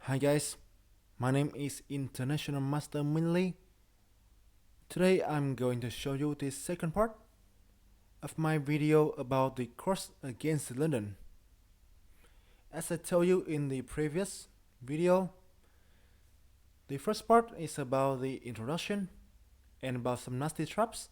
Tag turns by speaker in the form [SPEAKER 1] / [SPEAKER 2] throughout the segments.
[SPEAKER 1] Hi guys, my name is International Master Minh. Today I'm going to show you the second part of my video about the course against London. As I told you in the previous video, the first part is about the introduction and about some nasty traps.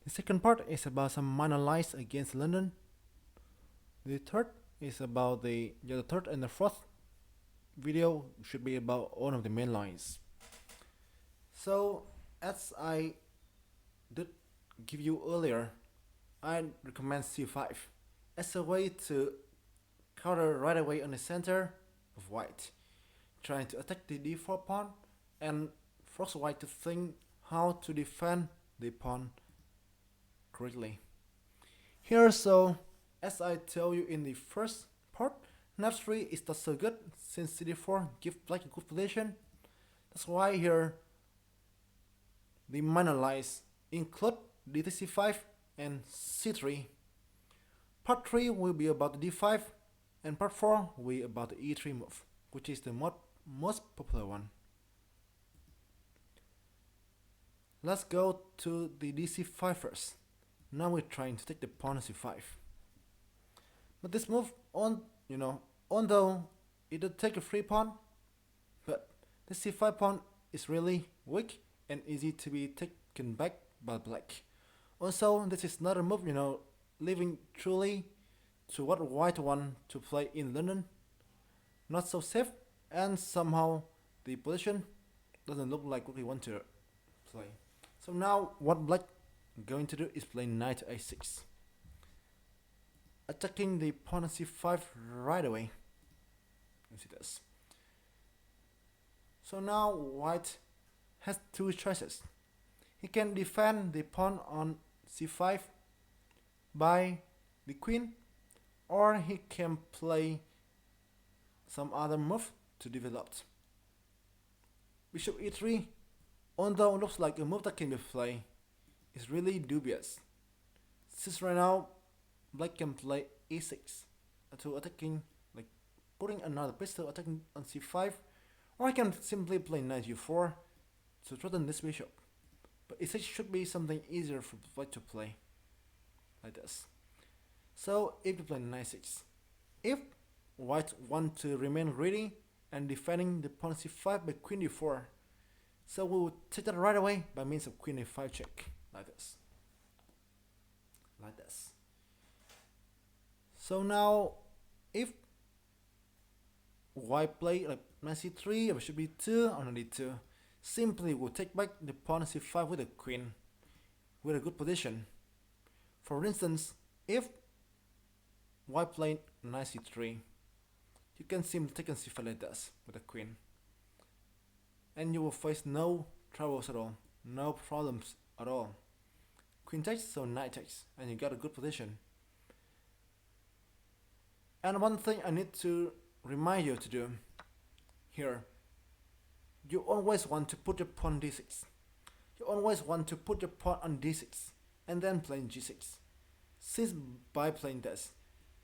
[SPEAKER 1] The second part is about some minor lies against London. The third is about the third and the fourth video should be about one of the main lines. So as I did give you earlier, I recommend c5 as a way to counter right away on the center of white, trying to attack the d4 pawn and force white to think how to defend the pawn correctly. Here, so as I tell you in the first part, knight3 is not so good since cd4 gives black a good position. That's why here the minor lies include d5 and c3. Part 3 will be about the d5 and part 4 will be about the e3 move, which is the most popular one. Let's go to the dc5 first. Now we're trying to take the pawn to c5. But this move although it does take a free pawn, but the c5 pawn is really weak and easy to be taken back by black. Also, this is not a move, leaving truly to what white want to play in London. Not so safe, and somehow the position doesn't look like what we want to play. So now what black going to do is play knight to a6, attacking the pawn on c5 right away. Yes, it does. So now white has two choices. He can defend the pawn on c5 by the queen, or he can play some other move to develop. Bishop e3, although it looks like a move that can be played, is really dubious. Since right now black can play e6 to attacking, like putting another pistol attacking on c5, or I can simply play knight u4 to threaten this bishop. But e6 should be something easier for white to play, like this. So if you play knight 6, if white want to remain greedy and defending the pawn c5 by queen d4, so we will take that right away by means of queen a5 check, like this. Like this. So now if white play like knight c3 or bishop b2 or knight d2, simply we'll take back the pawn c5 with the queen with a good position. For instance, if white play knight c3, you can simply take on c5 like this with the queen, and you will face no troubles at all, no problems at all. Queen takes, so knight takes, and you got a good position. And one thing I need to remind you to do here, you always want to put your pawn d6. You always want to put your pawn on d6 and then play g6. Since by playing this,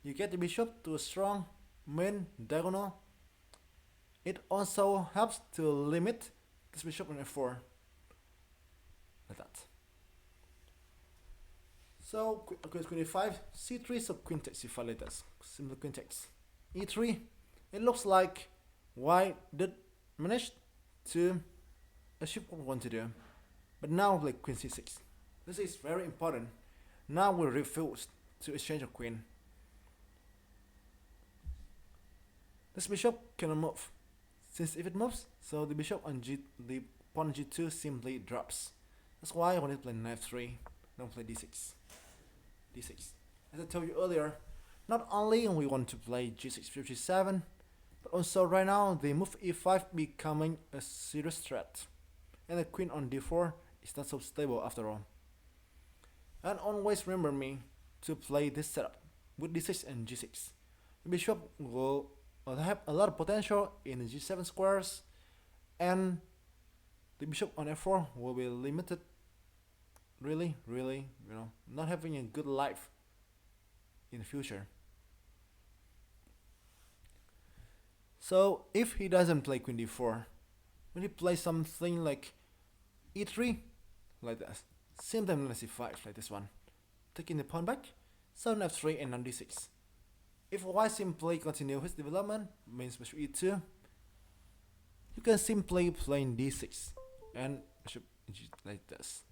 [SPEAKER 1] you get the bishop to a strong main diagonal, it also helps to limit this bishop on f4, like that. So queen e5, c3, so queen takes c5 like this. Simple queen takes. e3, it looks like white did manage to achieve what we want to do. But now like queen c6. This is very important. Now we refuse to exchange a queen. This bishop cannot move. Since if it moves, so the bishop on the pawn g2 simply drops. That's why I wanted to play knight 3, don't play d6. d6. As I told you earlier, not only we want to play g6, g7, but also right now the move e5 becoming a serious threat, and the queen on d4 is not so stable after all. And always remember me to play this setup with d6 and g6. The bishop will have a lot of potential in the g7 squares, and the bishop on f4 will be limited, really, not having a good life in the future. So if he doesn't play queen d4, when he plays something like e3, like this, same time knight c5, like this one, taking the pawn back, so f3 and on d6. If white simply continue his development, means bishop e2, you can simply play d6 and bishop g like this.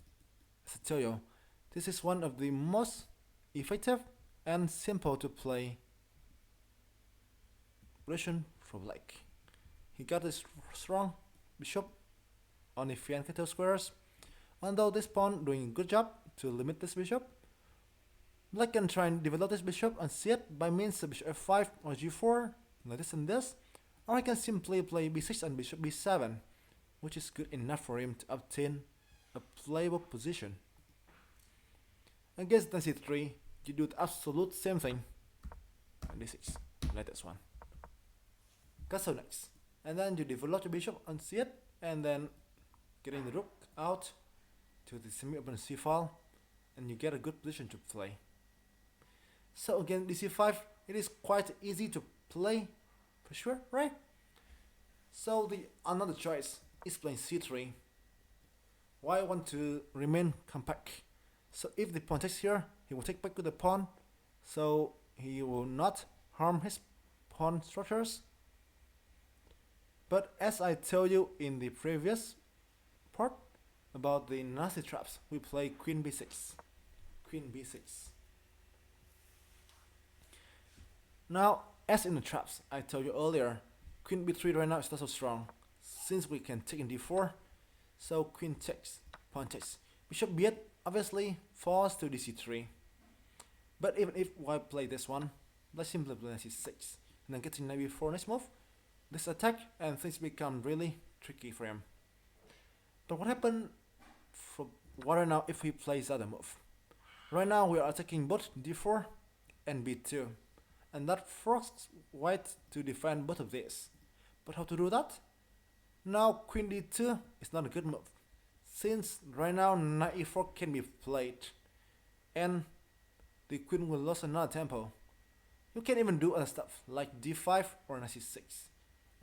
[SPEAKER 1] As I tell you, this is one of the most effective and simple to play position for black. He got this strong bishop on the fianchetto squares. Although this pawn doing a good job to limit this bishop, black can try and develop this bishop and see it by means of bishop f5 or g4, like this and this, or he can simply play b6 and bishop b7, which is good enough for him to obtain a playable position. Against knight c3, you do the absolute same thing, and d6, like this one. Castle next, and then you develop the bishop on c8, and then getting the rook out to the semi-open c file, and you get a good position to play. So again, dc5, it is quite easy to play, for sure, right? So the another choice is playing c3. Why I want to remain compact? So if the pawn takes here, he will take back with the pawn, so he will not harm his pawn structures. But as I told you in the previous part about the nasty traps, we play queen b6. Queen b6. Now, as in the traps I told you earlier, queen b3 right now is not so strong, since we can take in d4. So queen takes, pawn takes. Bishop b8 obviously falls to dc3. But even if white play this one, let's simply play c6, and then getting knight b4 next move, this attack, and things become really tricky for him. But what happened for right now if he plays other move? Right now we are attacking both d4 and b2, and that forces white to defend both of these. But how to do that? Now queen d2 is not a good move, since right now knight e4 can be played, and the queen will lose another tempo. You can even do other stuff like d5 or knight c6.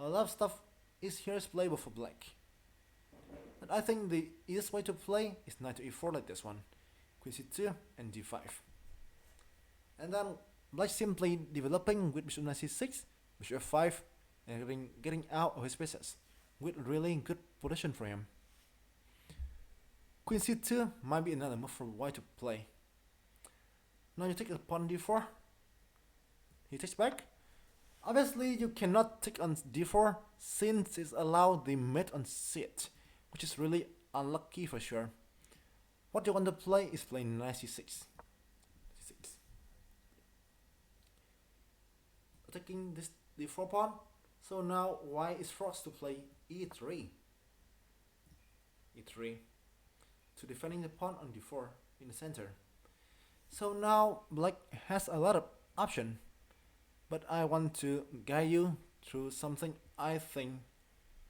[SPEAKER 1] A lot of stuff is here is playable for black. But I think the easiest way to play is knight to e4 like this one, queen c2 and d5. And then black simply developing with bishop knight c6, bishop f5, and getting out of his pieces with really good position for him. Queen c2 might be another move for white to play. Now you take a pawn d4, he takes back. Obviously you cannot take on d4 since it's allowed the mate on c8, which is really unlucky for sure. What you want to play is play knight c6. c6. Attacking this d4 pawn, so now white is forced to play e3. e3 to defending the pawn on d4 in the center. So now black has a lot of option, but I want to guide you through something I think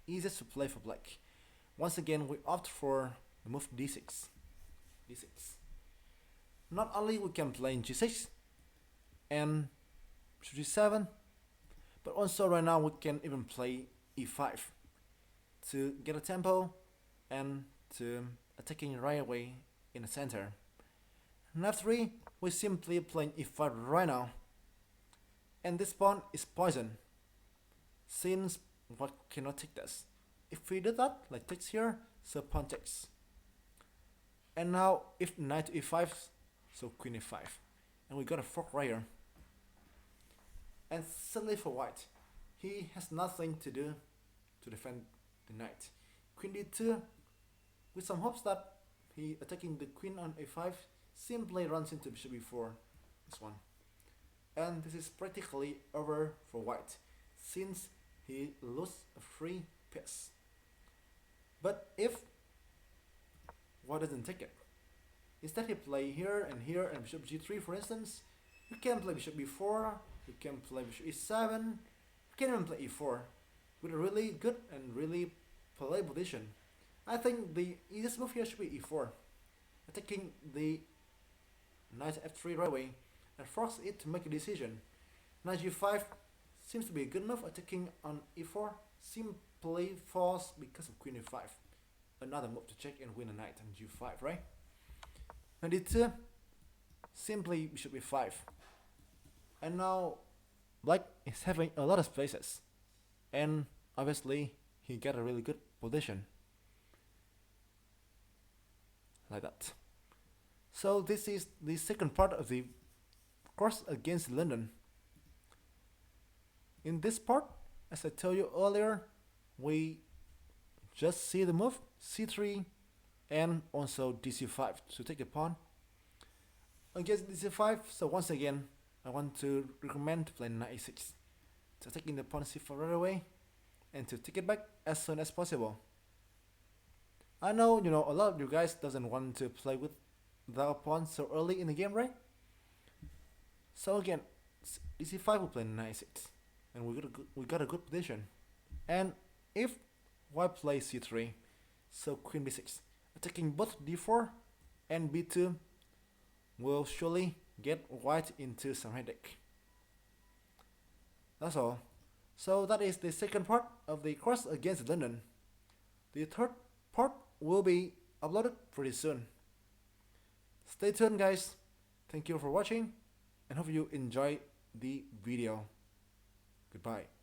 [SPEAKER 1] easiest to play for black. Once again, we opt for the move d6. d6. Not only we can play in g6 and g7, but also right now we can even play e5 to get a tempo and to attacking right away in the center. And f3, we simply playing e5 right now. And this pawn is poison, since white cannot take this. If we do that, like takes here, so pawn takes. And now if knight to e5, so queen e5. And we got a fork right here. And suddenly for white, he has nothing to do to defend the knight. Queen d2, with some hopes that he attacking the queen on a5 simply runs into bishop e4, this one. And this is practically over for white, since he loses a free piece. But if white doesn't take it, instead he play here and bishop g3 for instance, you can play bishop b4, you can play bishop e7, you can even play e4 with a really good and really playable position. I think the easiest move here should be e4, attacking the knight f3 right away and force it to make a decision. Knight g5 seems to be a good move, attacking on e4. Simply false because of queen e5. Another move to check and win a knight on g5, right? Knight d2, simply bishop e5. And now black is having a lot of spaces, and obviously he got a really good position like that. So this is the second part of the course against London. In this part, as I told you earlier, we just see the move c3 and also dc5 to take the pawn against dc5. So once again, I want to recommend to play knight e6 to take in the pawn c4 right away and to take it back as soon as possible. I know, a lot of you guys doesn't want to play with the pawn so early in the game, right? So again, dc5 will play knight e6, and we got a good position. And if white plays c3, so queen b6, attacking both d4 and b2 will surely get white into some headache. That's all. So that is the second part of the course against London. The third part will be uploaded pretty soon. Stay tuned, guys. Thank you for watching and hope you enjoy the video. Goodbye.